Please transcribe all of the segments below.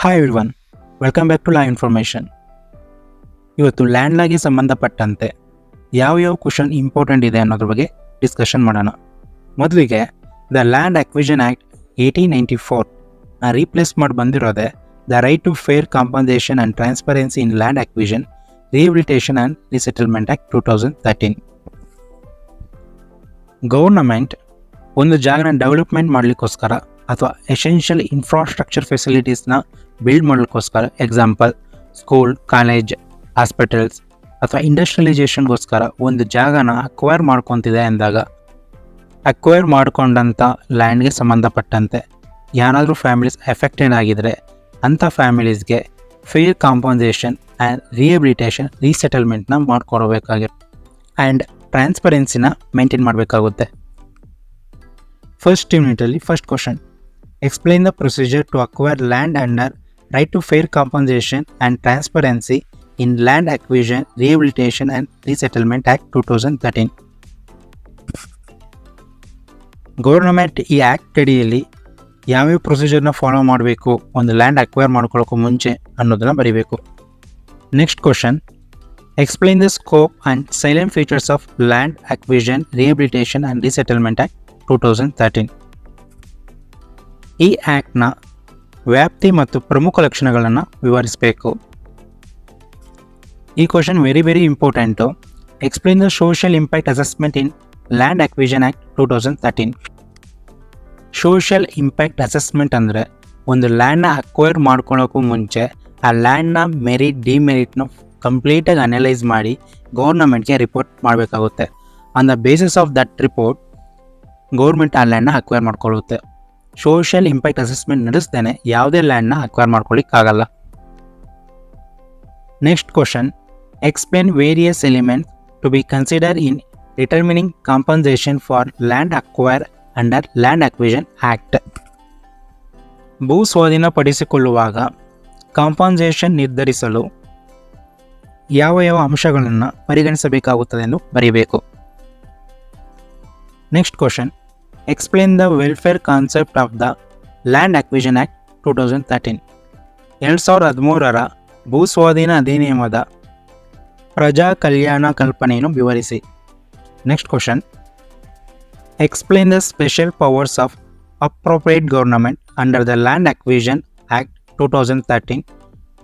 Hi everyone, welcome back to law information. ಇವತ್ತು land ಲಾಗೆ ಸಂಬಂಧಪಟ್ಟಂತೆ ಯಾವ ಕ್ವಶನ್ ಇಂಪಾರ್ಟೆಂಟ್ ಇದೆ ಅನ್ನೋದ್ರ ಬಗ್ಗೆ ಡಿಸ್ಕಷನ್ ಮಾಡೋಣ. ಮೊದಲಿಗೆ the land acquisition act 1894 replace ಮಾಡಿ ಬಂದಿರೋದೆ the right to fair compensation and transparency in land acquisition rehabilitation and resettlement act 2013. Government ಒಂದು ಜಾಗನ ಡೆವಲಪ್ಮೆಂಟ್ ಮಾಡಲಿಕ್ಕೋಸ್ಕರ ಅಥವಾ ಎಸೆನ್ಷಿಯಲ್ ಇನ್ಫ್ರಾಸ್ಟ್ರಕ್ಚರ್ ಫೆಸಿಲಿಟೀಸ್ನ ಬಿಲ್ಡ್ ಮಾಡಲಿಕ್ಕೋಸ್ಕರ, ಎಕ್ಸಾಂಪಲ್ ಸ್ಕೂಲ್, ಕಾಲೇಜ್, ಹಾಸ್ಪಿಟಲ್ಸ್ ಅಥವಾ ಇಂಡಸ್ಟ್ರಿಯಲೈಸೇಷನ್ಗೋಸ್ಕರ ಒಂದು ಜಾಗನ ಅಕ್ವೈರ್ ಮಾಡ್ಕೊತಿದೆ ಅಂದಾಗ, ಅಕ್ವೈರ್ ಮಾಡ್ಕೊಂಡಂಥ ಲ್ಯಾಂಡ್ಗೆ ಸಂಬಂಧಪಟ್ಟಂತೆ ಯಾರಾದರೂ ಫ್ಯಾಮಿಲೀಸ್ ಎಫೆಕ್ಟೆಡ್ ಆಗಿದರೆ ಅಂಥ ಫ್ಯಾಮಿಲೀಸ್ಗೆ ಫೇರ್ ಕಾಂಪನ್ಸೇಷನ್ ಆ್ಯಂಡ್ ರಿಹಬಿಲಿಟೇಷನ್ ರೀಸೆಟಲ್ಮೆಂಟ್ನ ಮಾಡ್ಕೊಡ್ಬೇಕಾಗಿರುತ್ತೆ ಆ್ಯಂಡ್ ಟ್ರಾನ್ಸ್ಪರೆನ್ಸಿನ ಮೇಂಟೈನ್ ಮಾಡಬೇಕಾಗುತ್ತೆ. ಫಸ್ಟ್ ಯೂನಿಟಲ್ಲಿ first question, explain the procedure to acquire land under right to fair compensation and transparency in land acquisition rehabilitation and resettlement act 2013. Government ಈ act ಅಡಿಯಲ್ಲಿ ಯಾವ್ಯಾವ ಪ್ರೊಸೀಜರ್ನ follow ಮಾಡಬೇಕು ಒಂದು ಲ್ಯಾಂಡ್ ಅಕ್ವೈರ್ ಮಾಡ್ಕೊಳ್ಳೋಕ್ಕೂ ಮುಂಚೆ ಅನ್ನೋದನ್ನು ಬರೀಬೇಕು. Next question, explain the scope and silent features of land acquisition rehabilitation and resettlement act 2013. ಈ ಆ್ಯಕ್ಟ್ನ ವ್ಯಾಪ್ತಿ ಮತ್ತು ಪ್ರಮುಖ ಲಕ್ಷಣಗಳನ್ನು ವಿವರಿಸಬೇಕು. ಈ question very important. Explain the social impact assessment in land acquisition act 2013. Social impact assessment ಅಂದರೆ ಒಂದು ಲ್ಯಾಂಡ್ನ ಅಕ್ವೈರ್ ಮಾಡ್ಕೊಳ್ಳೋಕ್ಕೂ ಮುಂಚೆ ಆ ಲ್ಯಾಂಡ್ನ ಮೆರಿಟ್ ಡಿಮೆರಿಟ್ನ ಕಂಪ್ಲೀಟಾಗಿ ಅನಲೈಸ್ ಮಾಡಿ ಗೌರ್ನಮೆಂಟ್ಗೆ ರಿಪೋರ್ಟ್ ಮಾಡಬೇಕಾಗುತ್ತೆ. On the basis of that report government ಆ ಲ್ಯಾಂಡ್ನ ಅಕ್ವೈರ್ ಮಾಡ್ಕೊಳ್ಳುತ್ತೆ. ಸೋಷಿಯಲ್ ಇಂಪ್ಯಾಕ್ಟ್ ಅಸೆಸ್ಮೆಂಟ್ ನಡೆಸ್ದೇನೆ ಯಾವುದೇ ಲ್ಯಾಂಡ್ನ ಅಕ್ವೈರ್ ಮಾಡ್ಕೊಳ್ಳಿಕ್ಕಾಗಲ್ಲ. Next question, explain various elements to be consider in determining compensation for land acquire under land acquisition act. ಭೂ ಸ್ವಾಧೀನಪಡಿಸಿಕೊಳ್ಳುವಾಗ ಕಾಂಪನ್ಸೇಷನ್ ನಿರ್ಧರಿಸಲು ಯಾವ ಅಂಶಗಳನ್ನು ಪರಿಗಣಿಸಬೇಕಾಗುತ್ತದೆ ಎಂದು ಬರೀಬೇಕು. Next question, explain the welfare concept of the land acquisition act 2013. 2013ರ ಭೂ ಸ್ವಾಧೀನ ಅಧಿನಿಯಮದ ಪ್ರಜಾ ಕಲ್ಯಾಣ ಕಲ್ಪನೆಯನ್ನು ವಿವರಿಸಿ. Next question, explain the special powers of appropriate government under the land acquisition act 2013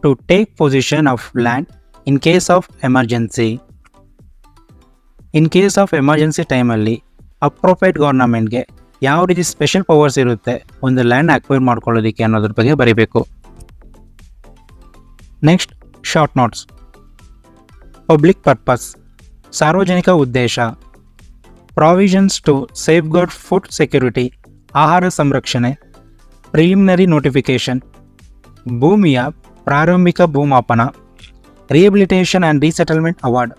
to take position of land in case of emergency. In case of emergency ಟೈಮಲ್ಲಿ appropriate ಗವರ್ನಮೆಂಟ್ಗೆ ಯಾವ ರೀತಿ ಸ್ಪೆಷಲ್ ಪವರ್ಸ್ ಇರುತ್ತೆ ಒಂದು ಲ್ಯಾಂಡ್ ಅಕ್ವೈರ್ ಮಾಡ್ಕೊಳ್ಳೋದಕ್ಕೆ ಅನ್ನೋದ್ರ ಬಗ್ಗೆ ಬರೀಬೇಕು. Next short notes. Public purpose, ಸಾರ್ವಜನಿಕ ಉದ್ದೇಶ. Provisions to safeguard food security, ಆಹಾರ ಸಂರಕ್ಷಣೆ. ಪ್ರಿಲಿಮಿನರಿ ನೋಟಿಫಿಕೇಶನ್, ಭೂಮಿಯ ಪ್ರಾರಂಭಿಕ ಭೂಮಾಪನ. Rehabilitation and resettlement award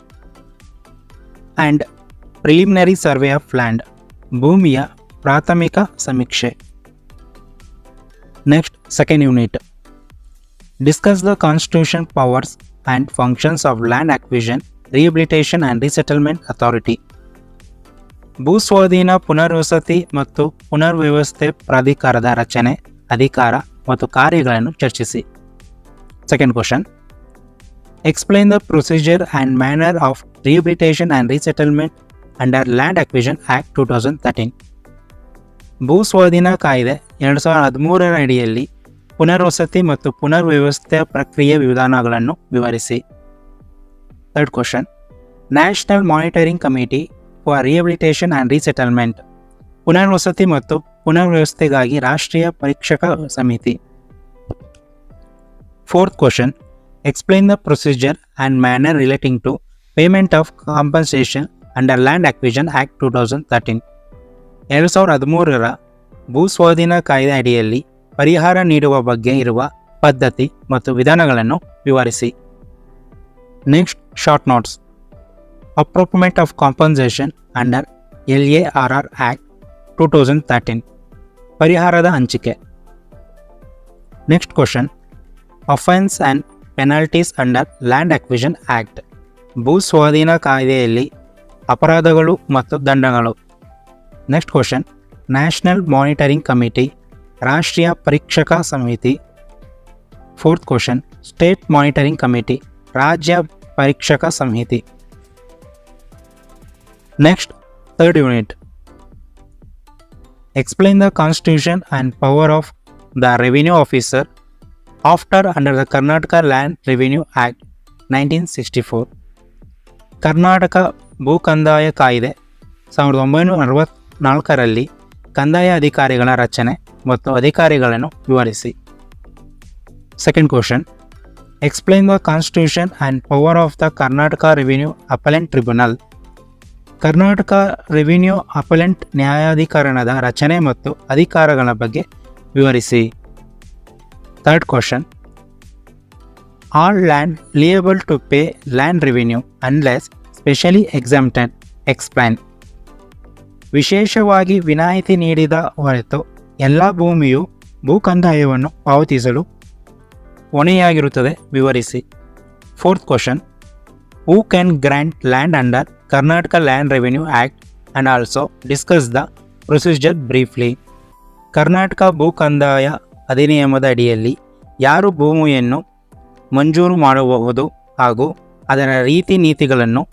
and preliminary survey of land, ಭೂಮಿಯ ಪ್ರಾಥಮಿಕ ಸಮೀಕ್ಷೆ. Next second unit, discuss the constitution powers and functions of land acquisition rehabilitation and resettlement authority. ಭೂ ಸ್ವಾಧೀನ ಪುನರ್ವಸತಿ ಮತ್ತು ಪುನರ್ವ್ಯವಸ್ಥೆ ಪ್ರಾಧಿಕಾರದ ರಚನೆ, ಅಧಿಕಾರ ಮತ್ತು ಕಾರ್ಯಗಳನ್ನು ಚರ್ಚಿಸಿ. Second question, explain the procedure and manner of rehabilitation and resettlement under land acquisition act 2013. ಭೂ ಸ್ವಾಧೀನ ಕಾಯ್ದೆ 2013ರ ಅಡಿಯಲ್ಲಿ ಪುನರ್ವಸತಿ ಮತ್ತು ಪುನರ್ವ್ಯವಸ್ಥೆ ಪ್ರಕ್ರಿಯೆ ವಿಧಾನಗಳನ್ನು ವಿವರಿಸಿ. Third question, national monitoring committee for rehabilitation and resettlement, ಪುನರ್ವಸತಿ ಮತ್ತು ಪುನರ್ವ್ಯವಸ್ಥೆಗಾಗಿ ರಾಷ್ಟ್ರೀಯ ಪರೀಕ್ಷಕ ಸಮಿತಿ. Fourth question, explain the procedure and manner relating to payment of compensation under land acquisition act 2013. 2013ರ ಭೂ ಸ್ವಾಧೀನ ಕಾಯ್ದೆ ಅಡಿಯಲ್ಲಿ ಪರಿಹಾರ ನೀಡುವ ಬಗ್ಗೆ ಇರುವ ಪದ್ಧತಿ ಮತ್ತು ವಿಧಾನಗಳನ್ನು ವಿವರಿಸಿ. Next short notes. Appropriate of compensation under LARR act 2013, ಪರಿಹಾರದ ಹಂಚಿಕೆ. Next question, offence and penalties under land acquisition act, ಭೂ ಸ್ವಾಧೀನ ಕಾಯ್ದೆಯಲ್ಲಿ ಅಪರಾಧಗಳು ಮತ್ತು ದಂಡಗಳು. Next question, national monitoring committee, ರಾಷ್ಟ್ರೀಯ ಪರೀಕ್ಷಕ ಸಮಿತಿ, fourth question state monitoring committee, ರಾಜ್ಯ ಪರೀಕ್ಷಕ ಸಂಹಿತೆ. Next third unit, explain the constitution and power of the revenue officer after under the Karnataka Land Revenue Act 1964. Karnataka ಭೂ ಕಂದಾಯ ಕಾಯ್ದೆ 1964ರಲ್ಲಿ ಕಂದಾಯ ಅಧಿಕಾರಿಗಳ ರಚನೆ ಮತ್ತು ಅಧಿಕಾರಿಗಳನ್ನು ವಿವರಿಸಿ. Second question, explain the constitution and power of the Karnataka revenue appellate tribunal. Karnataka revenue appellate ನ್ಯಾಯಾಧಿಕರಣದ ರಚನೆ ಮತ್ತು ಅಧಿಕಾರಗಳ ಬಗ್ಗೆ ವಿವರಿಸಿ. Third question, all land liable to pay land revenue unless specially exempted, explain. ವಿಶೇಷವಾಗಿ ವಿನಾಯಿತಿ ನೀಡಿದ ಹೊರತು ಎಲ್ಲ ಭೂಮಿಯು ಭೂ ಕಂದಾಯವನ್ನು ಪಾವತಿಸಲು ಹೊಣೆಯಾಗಿರುತ್ತದೆ, ವಿವರಿಸಿ. Fourth question, who can grant land under Karnataka land revenue act and also discuss the procedure briefly. Karnataka ಭೂ ಕಂದಾಯ ಅಧಿನಿಯಮದ ಅಡಿಯಲ್ಲಿ ಯಾರು ಭೂಮಿಯನ್ನು ಮಂಜೂರು ಮಾಡಬಹುದು ಹಾಗೂ ಅದರ ರೀತಿ ನೀತಿಗಳನ್ನು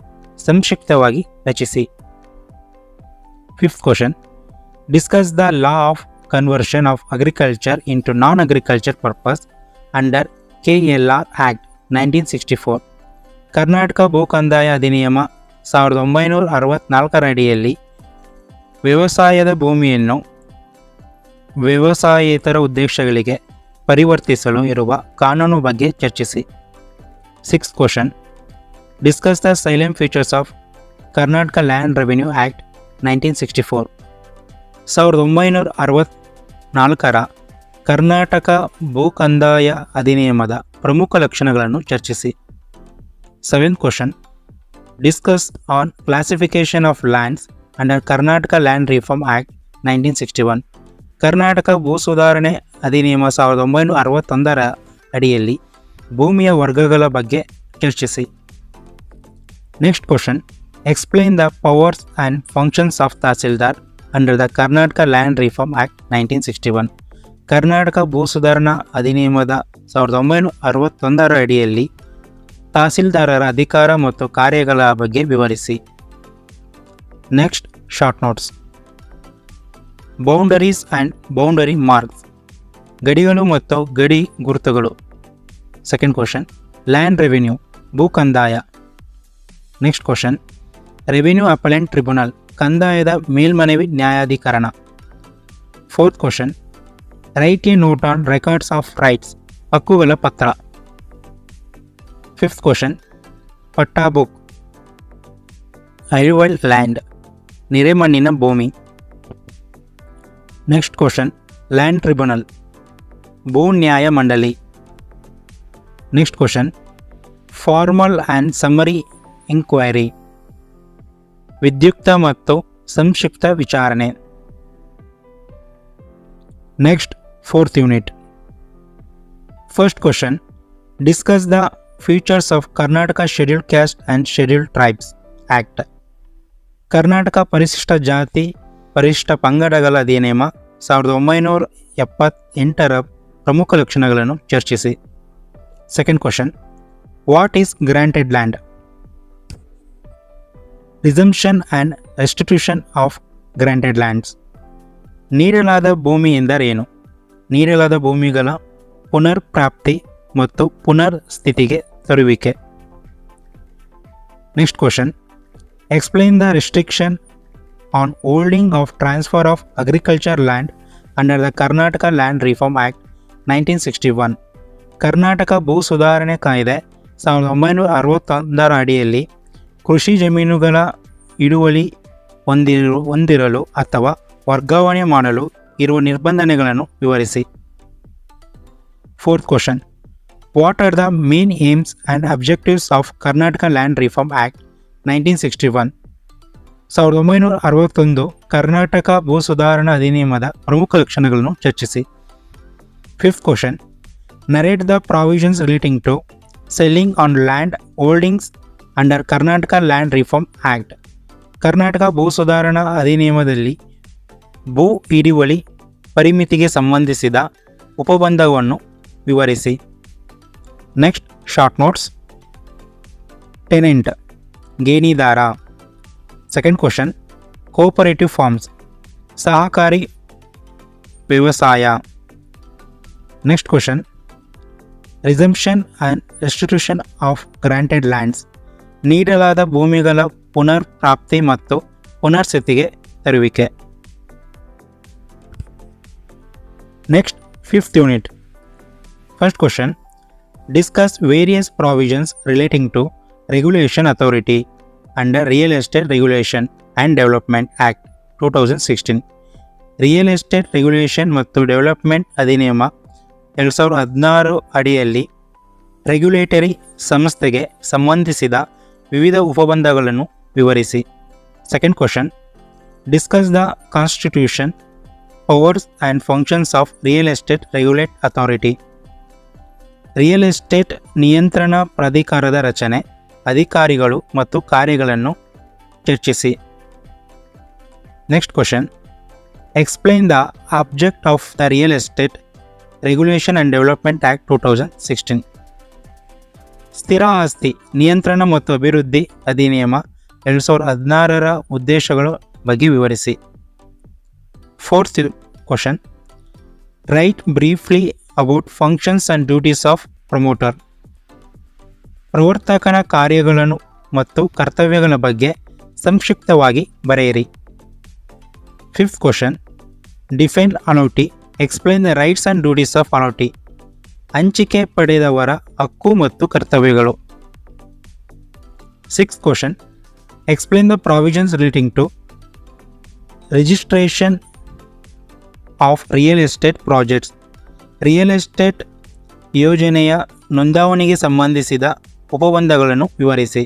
ಸಂಕ್ಷಿಪ್ತವಾಗಿ ರಚಿಸಿ. Fifth question, discuss the law of conversion of agriculture into non agriculture purpose under KLR act 1964. Karnataka ಭೂ ಕಂದಾಯ ಅಧಿನಿಯಮ 1964 ಅಡಿಯಲ್ಲಿ ವ್ಯವಸಾಯದ ಭೂಮಿಯನ್ನು ವ್ಯವಸಾಯೇತರ ಉದ್ದೇಶಗಳಿಗೆ ಪರಿವರ್ತಿಸಲು ಇರುವ ಕಾನೂನು ಬಗ್ಗೆ ಚರ್ಚಿಸಿ. Sixth question, discuss the salient features of Karnataka land revenue act 1964. 1964ರ ಕರ್ನಾಟಕ ಭೂ ಕಂದಾಯ ಅಧಿನಿಯಮದ ಪ್ರಮುಖ ಲಕ್ಷಣಗಳನ್ನು ಚರ್ಚಿಸಿ. Seventh question, discuss on classification of lands under Karnataka land reform act 1961. Karnataka ಭೂ ಸುಧಾರಣೆ ಅಧಿನಿಯಮ 1961ರ ಅಡಿಯಲ್ಲಿ ಭೂಮಿಯ ವರ್ಗಗಳ ಬಗ್ಗೆ ಚರ್ಚಿಸಿ. Next question, explain the powers and functions of tahsildar under the Karnataka land reform act 1961. Karnataka ಭೂ ಸುಧಾರಣಾ ಅಧಿನಿಯಮದ 1961ರ ಅಡಿಯಲ್ಲಿ ತಹಸೀಲ್ದಾರರ ಅಧಿಕಾರ ಮತ್ತು ಕಾರ್ಯಗಳ ಬಗ್ಗೆ ವಿವರಿಸಿ. Next short notes, boundaries and boundary marks, ಗಡಿಗಳು ಮತ್ತು ಗಡಿ ಗುರುತುಗಳು. ಸೆಕೆಂಡ್ ಕ್ವಶನ್, ಲ್ಯಾಂಡ್ ರೆವಿನ್ಯೂ, ಭೂ ಕಂದಾಯ. Next question, revenue appellate tribunal, ಕಂದಾಯದ ಮೇಲ್ಮನವಿ ನ್ಯಾಯಾಧಿಕರಣ. Fourth question, write a note on records of rights, ಹಕ್ಕುಗಳ ಪತ್ರ. ಫಿಫ್ತ್ ಕ್ವಶನ್, ಪಟ್ಟಾ ಬುಕ್, ಐವಲ್ ಲ್ಯಾಂಡ್, ನಿರೆಮಣ್ಣಿನ ಭೂಮಿ. ನೆಕ್ಸ್ಟ್ ಕ್ವಶನ್, ಲ್ಯಾಂಡ್ ಟ್ರಿಬ್ಯುನಲ್, ಭೂ ನ್ಯಾಯ ಮಂಡಳಿ. Next question, formal and summary enquiry, ವಿದ್ಯುಕ್ತ ಮತ್ತು ಸಂಕ್ಷಿಪ್ತ ವಿಚಾರಣೆ. Next fourth unit. First question, discuss the features of Karnataka scheduled caste and scheduled tribes act. Karnataka ಪರಿಶಿಷ್ಟ ಜಾತಿ ಪರಿಶಿಷ್ಟ ಪಂಗಡಗಳ ಅಧಿನಿಯಮ 1978ರ ಪ್ರಮುಖ ಲಕ್ಷಣಗಳನ್ನು ಚರ್ಚಿಸಿ. Second question, what is granted land? Resumption and restitution of granted lands. ನೀಡಲಾದ ಭೂಮಿ ಎಂದರೇನು? ನೀಡಲಾದ ಭೂಮಿಗಳ ಪುನರ್ ಪ್ರಾಪ್ತಿ ಮತ್ತು ಪುನರ್ ಸ್ಥಿತಿಗೆ ತರುವಿಕೆ. Next question, explain the restriction on holding of transfer of agriculture land under the Karnataka land reform act 1961. Karnataka ಭೂ ಸುಧಾರಣೆ ಕಾಯ್ದೆ 1961ರ ಅಡಿಯಲ್ಲಿ ಕೃಷಿ ಜಮೀನುಗಳ ಹಿಡುವಳಿ ಹೊಂದಿರಲು ಅಥವಾ ವರ್ಗಾವಣೆ ಮಾಡಲು ಇರುವ ನಿರ್ಬಂಧನೆಗಳನ್ನು ವಿವರಿಸಿ. Fourth question, what are the main aims and objectives of Karnataka land reform act 1961. 1961 Karnataka ಭೂ ಸುಧಾರಣಾ ಅಧಿನಿಯಮದ ಪ್ರಮುಖ ಲಕ್ಷಣಗಳನ್ನು ಚರ್ಚಿಸಿ. Fifth question, narrate the provisions relating to selling on land holdings under Karnataka land reform act. Karnataka ಭೂ ಸುಧಾರಣಾ ಅಧಿನಿಯಮದಲ್ಲಿ ಭೂ ಹಿಡುವಳಿ ಪರಿಮಿತಿಗೆ ಸಂಬಂಧಿಸಿದ ಉಪಬಂಧವನ್ನು ವಿವರಿಸಿ. Next, short notes. Tenant, ಗೇಣಿದಾರ. Second question, cooperative farms, ಸಹಕಾರಿ ವ್ಯವಸಾಯ. Next question, resumption and restitution of granted lands, ನೀಡಲಾದ ಭೂಮಿಗಳ ಪುನರ್ ಪ್ರಾಪ್ತಿ ಮತ್ತು ಪುನರ್ಸ್ಥಿತಿಗೆ ತರುವಿಕೆ. Next, fifth unit. First question, discuss various provisions relating to Regulation Authority under Real Estate Regulation and Development Act 2016. Real estate regulation ಮತ್ತು development ಅಧಿನಿಯಮ 2016 ಅಡಿಯಲ್ಲಿ regulatory ಸಂಸ್ಥೆಗೆ ಸಂಬಂಧಿಸಿದ ವಿವಿಧ ಉಪಬಂಧಗಳನ್ನು ವಿವರಿಸಿ. Second question, discuss the constitution, powers and functions of real estate regulate authority. Real estate ನಿಯಂತ್ರಣ ಪ್ರಾಧಿಕಾರದ ರಚನೆ, ಅಧಿಕಾರಿಗಳು ಮತ್ತು ಕಾರ್ಯಗಳನ್ನು ಚರ್ಚಿಸಿ. Next question, explain the object of the real estate regulation and development act 2016. ಸ್ಥಿರ ಆಸ್ತಿ ನಿಯಂತ್ರಣ ಮತ್ತು ಅಭಿವೃದ್ಧಿ ಅಧಿನಿಯಮ 2016 ಉದ್ದೇಶಗಳ ಬಗ್ಗೆ ವಿವರಿಸಿ. Fourth question, write briefly about functions and duties of promoter. ಪ್ರವರ್ತಕನ ಕಾರ್ಯಗಳನ್ನು ಮತ್ತು ಕರ್ತವ್ಯಗಳ ಬಗ್ಗೆ ಸಂಕ್ಷಿಪ್ತವಾಗಿ ಬರೆಯಿರಿ. Fifth question, define allottee, explain the rights and duties of allottee. ಹಂಚಿಕೆ ಪಡೆದವರ ಹಕ್ಕು ಮತ್ತು ಕರ್ತವ್ಯಗಳು. Sixth question, explain the provisions relating to registration of real estate projects. Real estate ಯೋಜನೆಯ ನೋಂದಾವಣಿಗೆ ಸಂಬಂಧಿಸಿದ ಉಪಬಂಧಗಳನ್ನು ವಿವರಿಸಿ.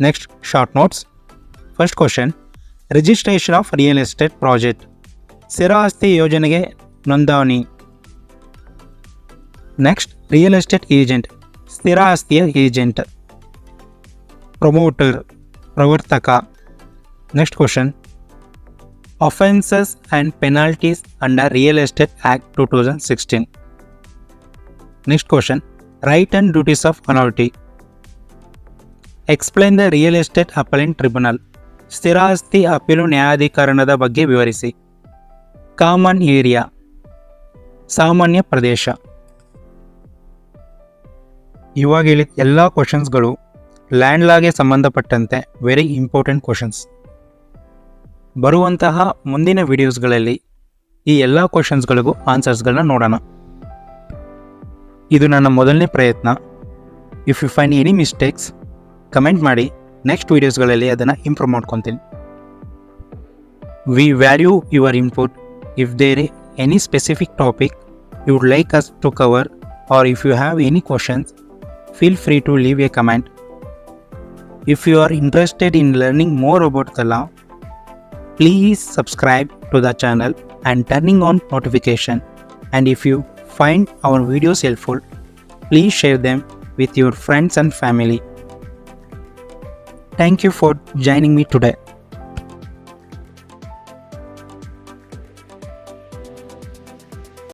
Next, short notes. First question, registration of real estate project, ಸ್ಥಿರ ಆಸ್ತಿ ಯೋಜನೆಗೆ ನೋಂದಣಿ. ನೆಕ್ಸ್ಟ್, ರಿಯಲ್ ಎಸ್ಟೇಟ್ ಏಜೆಂಟ್, ಸ್ಥಿರ ಆಸ್ತಿಯ ಏಜೆಂಟ್. ಪ್ರಮೋಟರ್, ಪ್ರವರ್ತಕ. Next question, offences and penalties under real estate act 2016. Next question, right and duties of allottee. Explain the real estate appellate tribunal, ಸ್ಥಿರ ಆಸ್ತಿ ಅಪೀಲು ನ್ಯಾಯಾಧೀಕರಣದ ಬಗ್ಗೆ ವಿವರಿಸಿ. ಕಾಮನ್ ಏರಿಯಾ, ಸಾಮಾನ್ಯ ಪ್ರದೇಶ. ಇವಾಗ ಹೇಳಿದ ಎಲ್ಲ ಕ್ವಶನ್ಸ್ಗಳು ಲ್ಯಾಂಡ್ ಲಾಗೆ ಸಂಬಂಧಪಟ್ಟಂತೆ ವೆರಿ ಇಂಪಾರ್ಟೆಂಟ್ ಕ್ವಶನ್ಸ್. ಬರುವಂತಹ ಮುಂದಿನ ವಿಡಿಯೋಸ್ಗಳಲ್ಲಿ ಈ ಎಲ್ಲ ಕ್ವಶನ್ಸ್ಗಳಿಗೂ ಆನ್ಸರ್ಸ್ಗಳನ್ನ ನೋಡೋಣ. ಇದು ನನ್ನ ಮೊದಲನೇ ಪ್ರಯತ್ನ. If you find any mistakes comment ಮಾಡಿ, ನೆಕ್ಸ್ಟ್ ವೀಡಿಯೋಸ್ಗಳಲ್ಲಿ ಅದನ್ನು ಇಂಪ್ರೂವ್ ಮಾಡ್ಕೊತೀನಿ. We value your input. If there any specific topic you would like us to cover or if you have any questions, feel free to leave a comment. If you are interested in learning more about the law, please subscribe to the channel and turning on notification. And if you find our videos helpful, please share them with your friends and family. Thank you for joining me today.